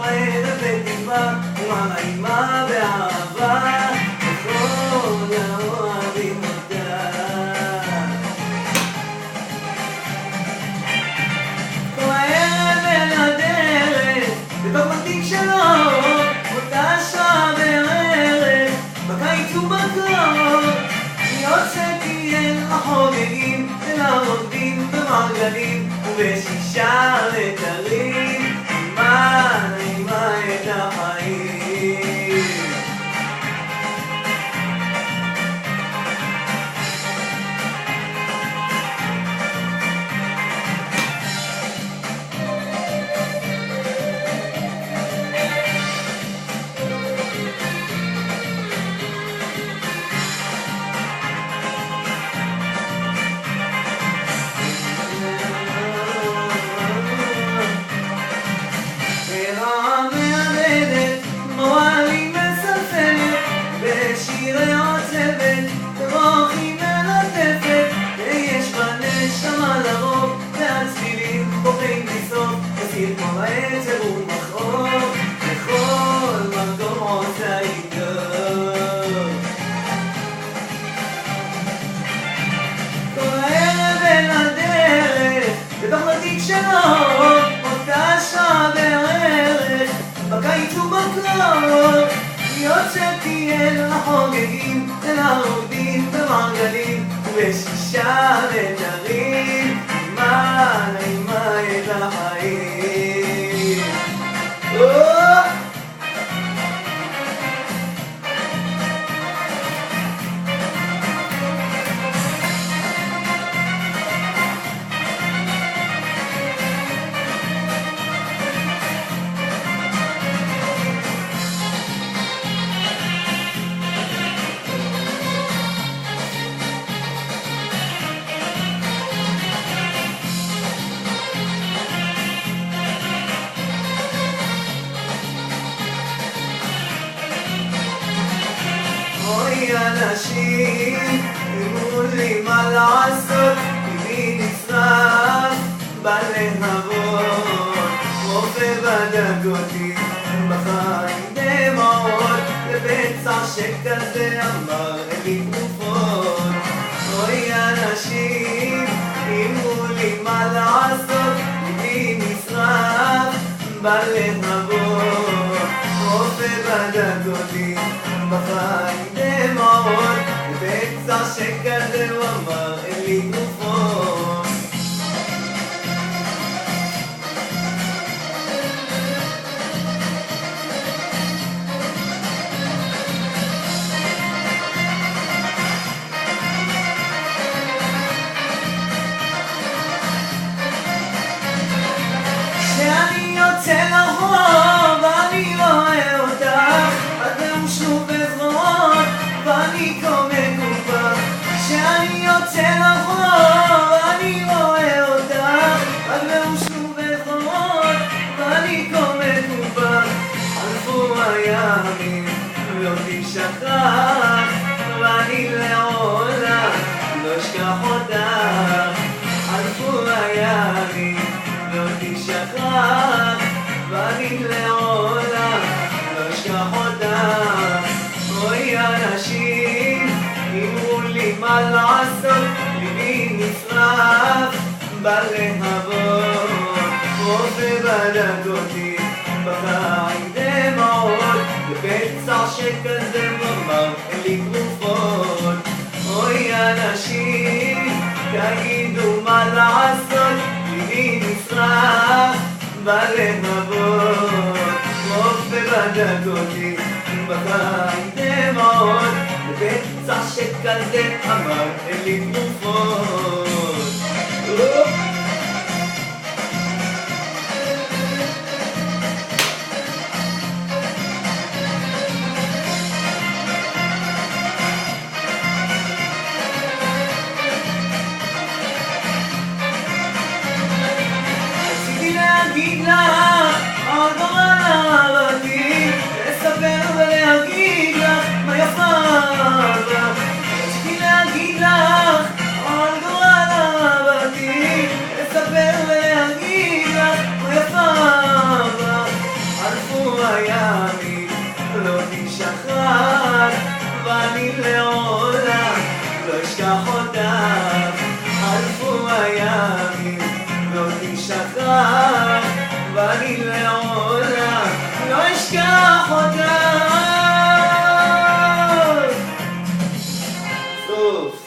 הערב בתקווה, ומרעימה באהבה, וכל האוהבים אותה. כל הערב אל הדרך, בתוך בתיק שלו, אותה שעה בערך, בקיץ ובקור, יוצאתי אל החוגגים, אל הרוקדים במרגלים, ובשישה לתרים, מה נעימה את החיים. כל העצב ומכאוב, בכל מקום עושה איתו. כל הערב אל הדרך, בתוך בתיק שלו, אותה שעה בערך, בקיץ ובקור, יוצאתי אל החוגגים, אל הרוקדים במרגלים, ובשישה לתרים, מה נעימה את החיים. אוי אנשים, אמרו לי מה לעשות, ליבי נשרף בלהבות, רופא בדק אותי בחיים דמעות, לבצע שכזה אמר אין לי תרופות. אוי אנשים, אמרו לי מה לעשות, ליבי נשרף בלהבות, רופא בדק אותי בחיים דמעות, לבצע שכזה הוא אמר אין לי תרופות. כשאני יוצא לרחוב אני רואה אותך, את מאושרת בזרועות ואני כה מקופח. כשאני יוצא לרחוב אני רואה אותך, את מאושרת בזרועות ואני כה מקופח. חלפו הימים לא תשכח, ואני לעולם לא אשכח אותך. חלפו הימים לא תשכח, ואני לעולם לא אשכח אותך. אוי אנשים, אמרו לי מה לעשות, ליבי נשרף בלהבות, רופא בדק אותי בחיים דמעות, לבצע שכזה אמר אין לי תרופות. אוי אנשים, תגידו מה לעשות, ליבי נשרף בלהבות, רופא בדק אותי בחיים דמעות, לבצע שכזה אמר אין לי תרופות. להגיד לך על גורל אהבתי, לספר ולהגיד לך מה יפה בה. רציתי להגיד לך על גורל אהבתי, לספר ולהגיד לך מה יפה בה. חלפו טוב.